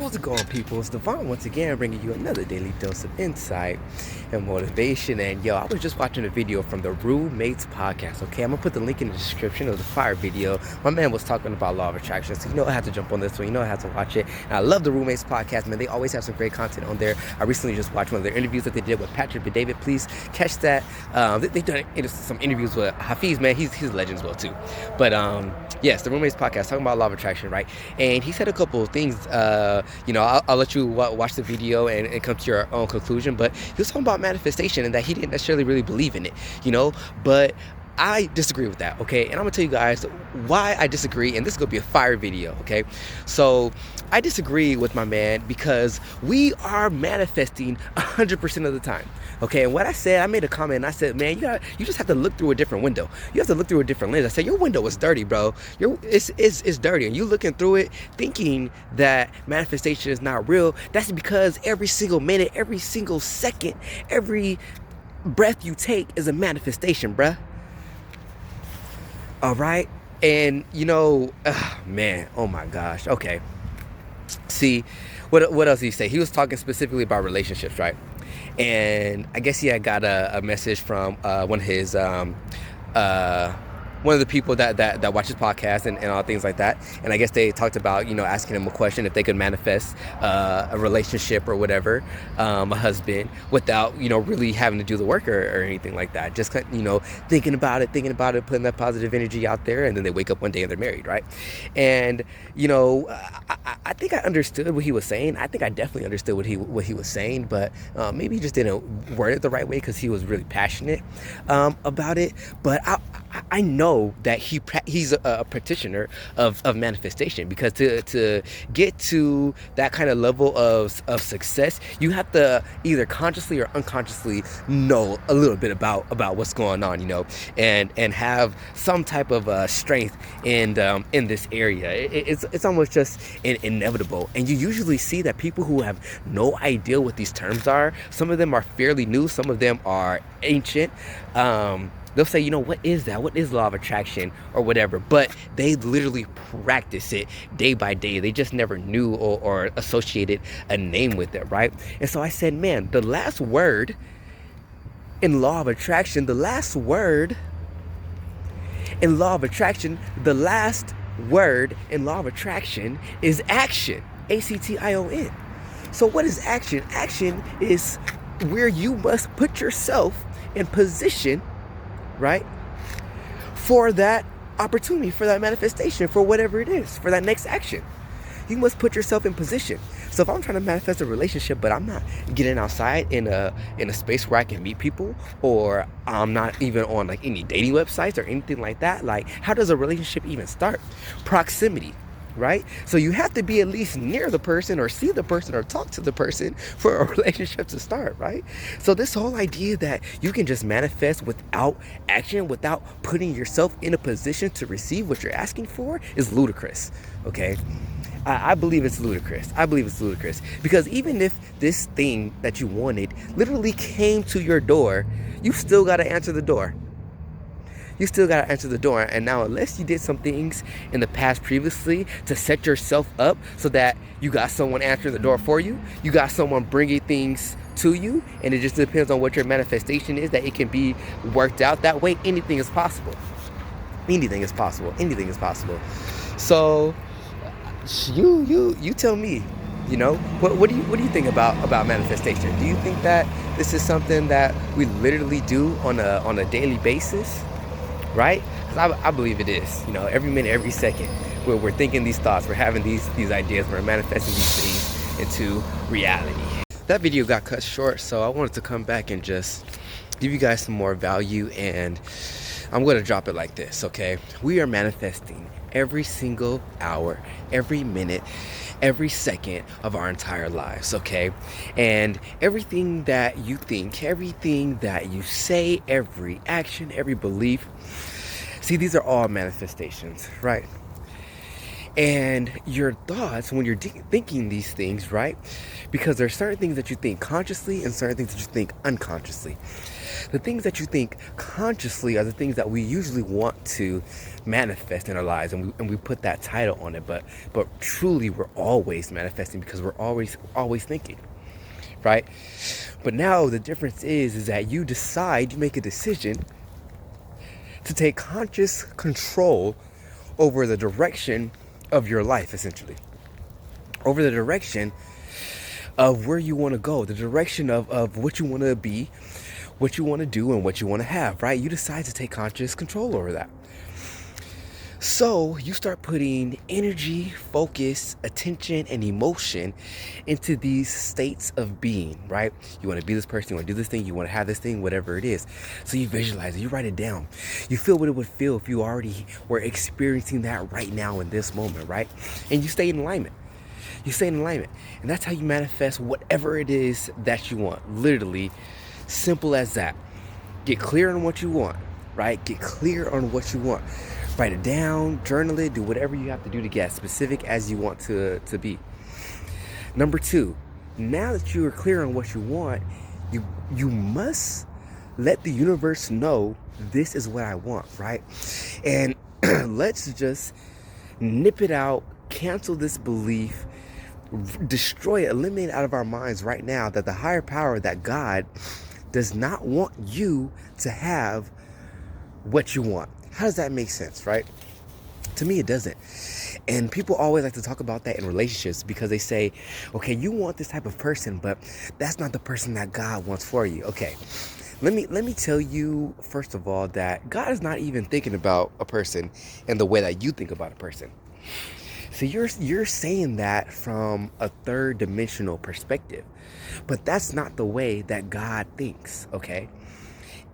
How's it going, people? It's Devon once again, bringing you another daily dose of insight and motivation. And I was just watching a video from the Roommates podcast. Okay, I'm gonna put the link in the description of the fire video. My man was talking about law of attraction, so I had to jump on this one. I had to watch it. And I love the Roommates podcast, man. They always have some great content on there. I recently just watched one of their interviews that they did with Patrick Bet-David. Please catch that. They've done some interviews with Hafiz, man. He's a legend as well too. But yes, the Roommates podcast talking about law of attraction, right? And he said a couple of things. I'll let you watch the video and come to your own conclusion. But he was talking about manifestation and that he didn't necessarily really believe in it, But I disagree with that, okay? And I'm gonna tell you guys why I disagree, and this is gonna be a fire video, okay? So I disagree with my man because we are manifesting 100% of the time, okay? And what I said, I made a comment and I said, man, you just have to look through a different window. You have to look through a different lens. I said, your window is dirty, bro. It's dirty, and you looking through it thinking that manifestation is not real. That's because every single minute, every single second, every breath you take is a manifestation, bruh. All right. And man, oh my gosh. Okay. See, what else did he say? He was talking specifically about relationships, right? And I guess he had got a message from one of the people that watches podcasts and all things like that. And I guess they talked about, asking him a question if they could manifest a relationship or whatever, a husband, without, really having to do the work or anything like that. Just, thinking about it, putting that positive energy out there. And then they wake up one day and they're married, right? And, I think I understood what he was saying. I think I definitely understood what he was saying, but maybe he just didn't word it the right way because he was really passionate about it. But I know that he's a practitioner of manifestation, because to get to that kind of level of success, you have to either consciously or unconsciously know a little bit about what's going on, and have some type of strength in this area. It's almost just inevitable. And you usually see that people who have no idea what these terms are, some of them are fairly new, some of them are ancient. They'll say, what is that? What is law of attraction or whatever? But they literally practice it day by day. They just never knew or associated a name with it, right? And so I said, man, the last word in law of attraction, the last word in law of attraction is action. ACTION. So what is action? Action is where you must put yourself in position, right, for that opportunity, for that manifestation, for whatever it is, for that next action. You must put yourself in position. So if I'm trying to manifest a relationship, but I'm not getting outside in a space where I can meet people, or I'm not even on any dating websites or anything like that, how does a relationship even start? Proximity. Right? So you have to be at least near the person or see the person or talk to the person for a relationship to start, right? So this whole idea that you can just manifest without action, without putting yourself in a position to receive what you're asking for, is ludicrous, okay? I believe it's ludicrous. Because even if this thing that you wanted literally came to your door, you still got to answer the door. And now, unless you did some things in the past previously to set yourself up so that you got someone answering the door for you, you got someone bringing things to you, and it just depends on what your manifestation is, that it can be worked out that way. Anything is possible. So you tell me, what do you think about manifestation? Do you think that this is something that we literally do on a daily basis? Right? Because I believe it is. Every minute, every second, we're thinking these thoughts, we're having these ideas, we're manifesting these things into reality. That video got cut short, so I wanted to come back and just give you guys some more value, and I'm going to drop it like this, okay? We are manifesting every single hour, every minute, every second of our entire lives, okay? And everything that you think, everything that you say, every action, every belief, see, these are all manifestations, right? And your thoughts, when you're thinking these things, right? Because there are certain things that you think consciously and certain things that you think unconsciously. The things that you think consciously are the things that we usually want to manifest in our lives, and we put that title on it. But truly, we're always manifesting because we're always thinking, right? But now the difference is that you make a decision to take conscious control over the direction of your life, essentially, over the direction of where you want to go, the direction of what you want to be, what you want to do, and what you want to have, right? You decide to take conscious control over that. So you start putting energy, focus, attention, and emotion into these states of being, right? You want to be this person, you want to do this thing, you want to have this thing, whatever it is. So you visualize it, you write it down. You feel what it would feel if you already were experiencing that right now in this moment, right? And you stay in alignment. You stay in alignment. And that's how you manifest whatever it is that you want. Literally, simple as that. Get clear on what you want, right? Get clear on what you want. Write it down, journal it, do whatever you have to do to get as specific as you want to be. Number 2, now that you are clear on what you want, you must let the universe know this is what I want, right? And let's just nip it out, cancel this belief, destroy it, eliminate it out of our minds right now that the higher power, that God, does not want you to have what you want. How does that make sense, right? To me, it doesn't. And people always like to talk about that in relationships because they say, okay, you want this type of person, but that's not the person that God wants for you. Okay, let me tell you, first of all, that God is not even thinking about a person in the way that you think about a person. So you're saying that from a third dimensional perspective, but that's not the way that God thinks, okay?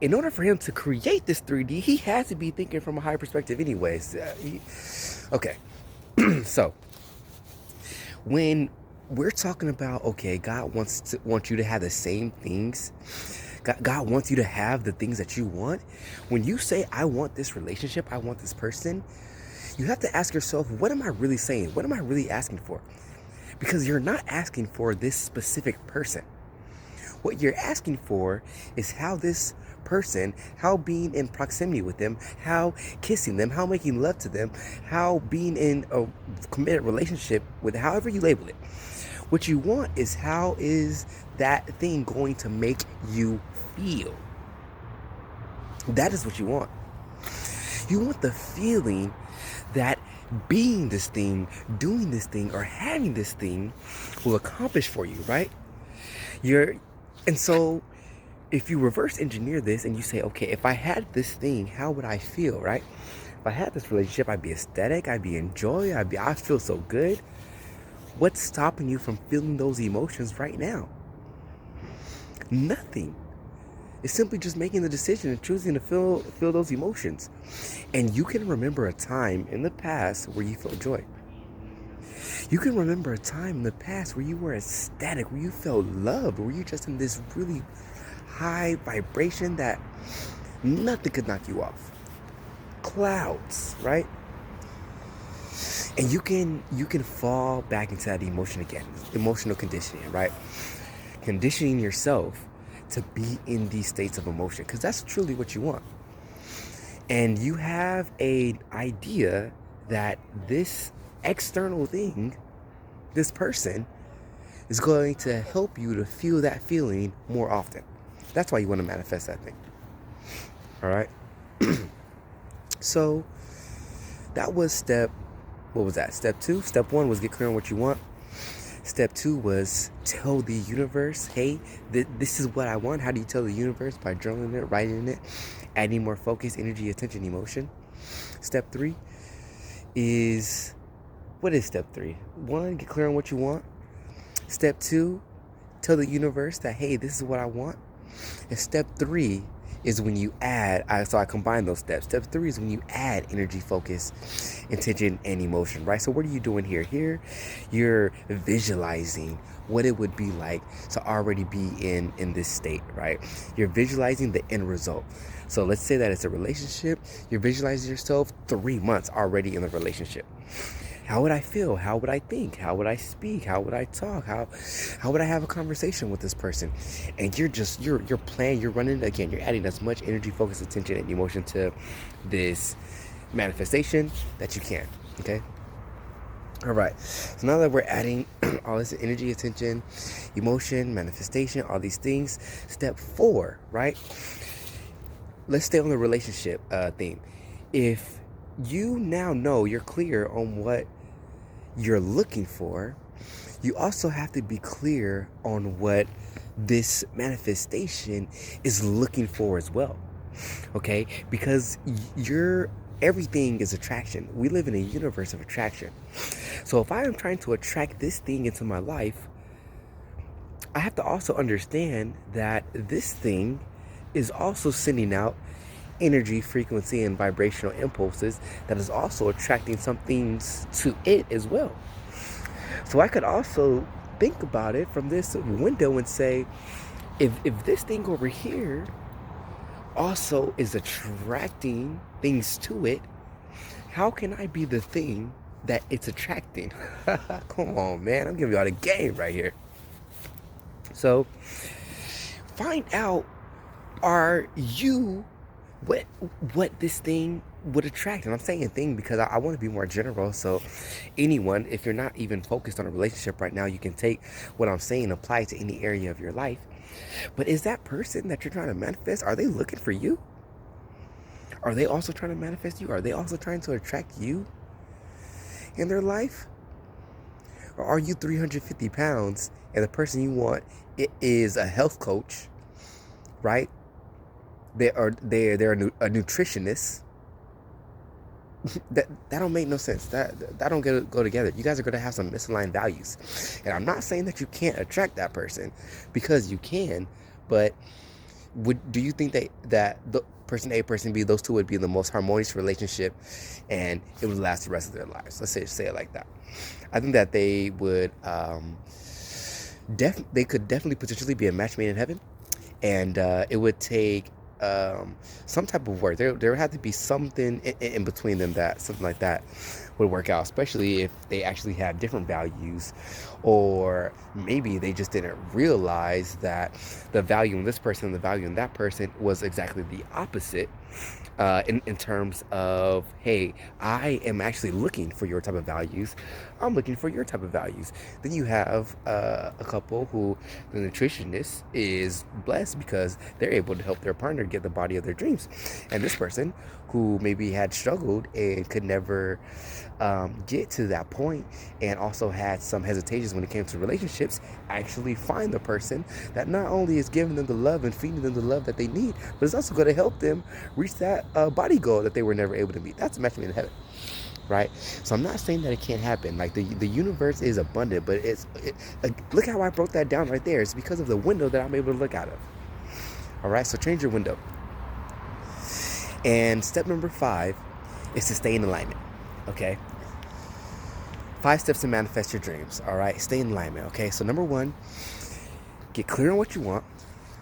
In order for him to create this 3D, he has to be thinking from a higher perspective anyways. Okay, so when we're talking about, okay, God wants you to have the same things, God wants you to have the things that you want. When you say, I want this relationship, I want this person, you have to ask yourself, what am I really saying? What am I really asking for? Because you're not asking for this specific person. What you're asking for is how this person, how being in proximity with them, how kissing them, how making love to them, how being in a committed relationship with, however you label it. What you want is, how is that thing going to make you feel? That is what you want. You want the feeling that being this thing, doing this thing, or having this thing will accomplish for you, right? And so if you reverse engineer this and you say, okay, if I had this thing, how would I feel, right? If I had this relationship, I'd be ecstatic, I'd be in joy, I'd feel so good. What's stopping you from feeling those emotions right now? Nothing. It's simply just making the decision and choosing to feel those emotions. And you can remember a time in the past where you felt joy. You can remember a time in the past where you were ecstatic, where you felt loved, where you're just in this really high vibration that nothing could knock you off. Clouds, right? And you can fall back into that emotion again, emotional conditioning, right? Conditioning yourself to be in these states of emotion, because that's truly what you want. And you have an idea that this external thing, this person, is going to help you to feel that feeling more often. That's why you want to manifest that thing. All right. So that was step 2. Step 1 was get clear on what you want. Step 2 was tell the universe, hey, this is what I want. How do you tell the universe? By journaling it, writing it, adding more focus, energy, attention, emotion. Step 3 is, what is step 3? 1, get clear on what you want. Step 2, tell the universe that, hey, this is what I want. And step 3 is when you add, so I combine those steps. Step 3 is when you add energy, focus, intention, and emotion, right? So what are you doing here? Here, you're visualizing what it would be like to already be in this state, right? You're visualizing the end result. So let's say that it's a relationship. You're visualizing yourself 3 months already in the relationship. How would I feel? How would I think? How would I speak? How would I talk? How would I have a conversation with this person? And you're playing, you're running again, you're adding as much energy, focus, attention, and emotion to this manifestation that you can. Okay? All right. So now that we're adding all this energy, attention, emotion, manifestation, all these things, step 4, right? Let's stay on the relationship theme. If you now know, you're clear on what you're looking for, you also have to be clear on what this manifestation is looking for as well. Okay? Because everything is attraction. We live in a universe of attraction. So if I am trying to attract this thing into my life, I have to also understand that this thing is also sending out energy, frequency, and vibrational impulses that is also attracting some things to it as well. So I could also think about it from this window and say, if this thing over here also is attracting things to it, how can I be the thing that it's attracting? Come on, man. I'm giving you all the game right here. So find out, are you what this thing would attract? And I'm saying thing because I want to be more general. So anyone, if you're not even focused on a relationship right now, you can take what I'm saying, apply it to any area of your life. But is that person that you're trying to manifest, are they looking for you? Are they also trying to manifest you? Are they also trying to attract you in their life? Or are you 350 pounds and the person you want is a health coach, right? They're a nutritionist. that don't make no sense. That don't go together. You guys are gonna have some misaligned values, and I'm not saying that you can't attract that person, because you can. But do you think that the person A, person B, those two would be the most harmonious relationship, and it would last the rest of their lives? Let's say it like that. I think that they would they could definitely potentially be a match made in heaven, and it would take some type of work. There would have to be something in between them that something like that would work out, especially if they actually have different values, or maybe they just didn't realize that the value in this person and the value in that person was exactly the opposite. In terms of, hey, I am actually looking for your type of values. I'm looking for your type of values. Then you have a couple who the nutritionist is blessed because they're able to help their partner get the body of their dreams. And this person who maybe had struggled and could never get to that point, and also had some hesitations when it came to relationships, actually find the person that not only is giving them the love and feeding them the love that they need, but it's also going to help them reach that body goal that they were never able to meet. That's a match made in heaven, right? So I'm not saying that it can't happen. Like the universe is abundant, but look how I broke that down right there. It's because of the window that I'm able to look out of. All right, so change your window. And step number 5 is to stay in alignment. Okay, 5 steps to manifest your dreams. All right, stay in alignment. Okay, so number 1, get clear on what you want.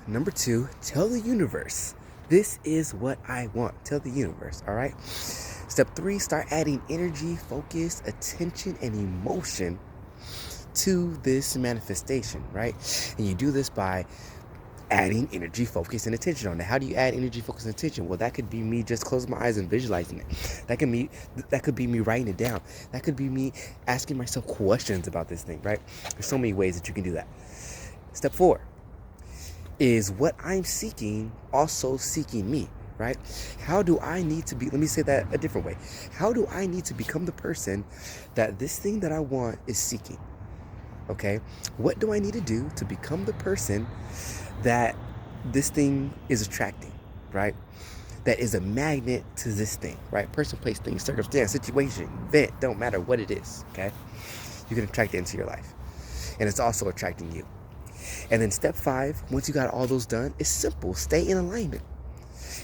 Number 2, tell the universe, this is what I want. Tell the universe. All right. Step 3, start adding energy, focus, attention, and emotion to this manifestation, right? And you do this by adding energy, focus, and attention on it. How do you add energy, focus, and attention? Well, that could be me just closing my eyes and visualizing it. That could be me writing it down. That could be me asking myself questions about this thing, right? There's so many ways that you can do that. Step 4 is what I'm seeking also seeking me, right? How do I need to be, let me say that a different way. How do I need to become the person that this thing that I want is seeking? Okay, what do I need to do to become the person that this thing is attracting, right? That is a magnet to this thing, right? Person, place, thing, circumstance, situation, event, don't matter what it is, okay? You can attract it into your life. And it's also attracting you. And then step 5, once you got all those done, it's simple. Stay in alignment.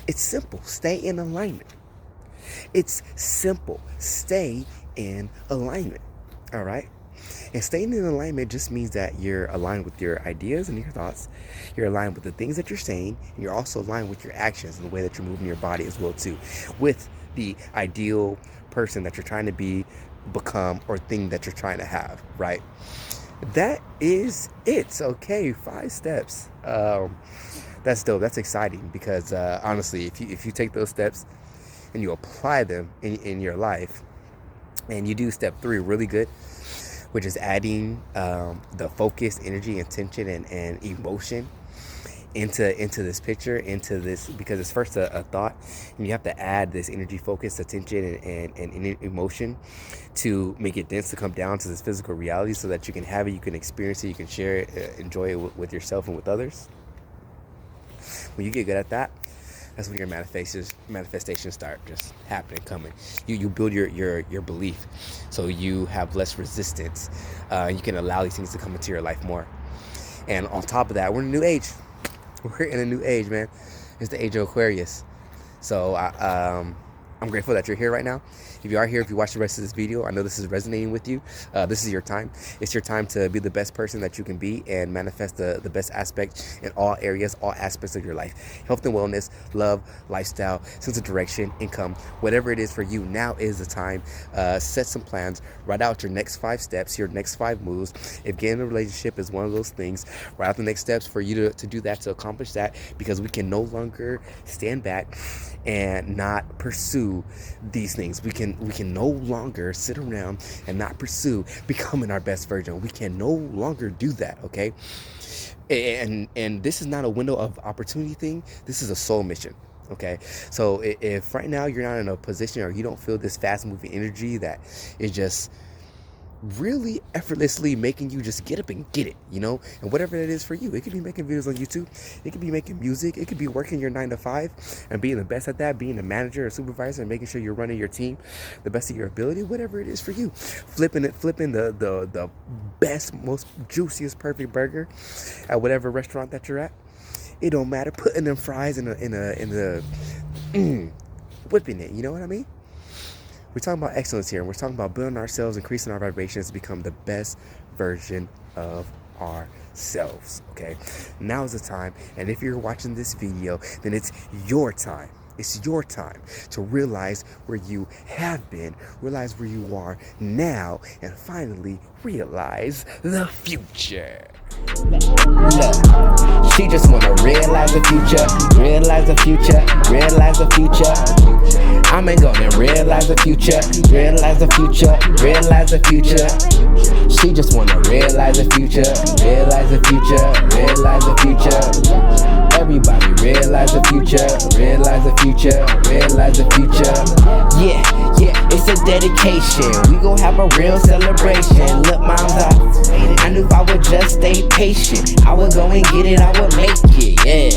It's simple. Stay in alignment. It's simple. Stay in alignment. All right? And staying in alignment just means that you're aligned with your ideas and your thoughts. You're aligned with the things that you're saying. And you're also aligned with your actions and the way that you're moving your body as well, too. With the ideal person that you're trying to be become or thing that you're trying to have, right? That is it. Okay, 5 steps. That's dope. That's exciting because honestly, if you take those steps and you apply them in your life, and you do step 3 really good, which is adding the focus, energy, intention, and emotion into this picture, into this, because it's first a thought, and you have to add this energy, focus, attention, and emotion to make it dense, to come down to this physical reality so that you can have it, you can experience it, you can share it, enjoy it with yourself and with others. When you get good at that, that's when your manifestations start just happening, coming. You build your belief, so you have less resistance. You can allow these things to come into your life more. And on top of that, we're in a new age. We're in a new age, man. It's the age of Aquarius. So I'm grateful that you're here right now. If you are here, if you watch the rest of this video, I know this is resonating with you. This is your time. It's your time to be the best person that you can be and manifest the best aspect in all areas, all aspects of your life. Health and wellness, love, lifestyle, sense of direction, income, whatever it is for you, now is the time. Set some plans. Write out your next 5 steps, your next 5 moves. If getting a relationship is one of those things, write out the next steps for you to do that, to accomplish that, because we can no longer stand back and not pursue these things. We can no longer sit around and not pursue becoming our best version. We can no longer do that, okay? And this is not a window of opportunity thing. This is a soul mission, okay? So if right now you're not in a position, or you don't feel this fast moving energy that is just really effortlessly making you just get up and get it, you know, and whatever that is for you. It could be making videos on YouTube, it could be making music, it could be working your 9 to 5 and being the best at that, being a manager or supervisor and making sure you're running your team the best of your ability, whatever it is for you. Flipping the best, most juiciest, perfect burger at whatever restaurant that you're at. It don't matter. Putting them fries in the whipping it, you know what I mean? We're talking about excellence here, and we're talking about building ourselves, increasing our vibrations to become the best version of ourselves, okay? Now is the time, and if you're watching this video, then it's your time. It's your time to realize where you have been, realize where you are now, and finally realize the future. Look, she just wanna realize the future, realize the future, realize the future. I'm gonna realize the future, realize the future, realize the future. She just wanna realize the future, realize the future, realize the future. Everybody realize the future, realize the future, realize the future. Yeah, it's a dedication. We gon' have a real celebration. Look, moms, I knew if I would just stay patient, I would go and get it, I would make it, yeah.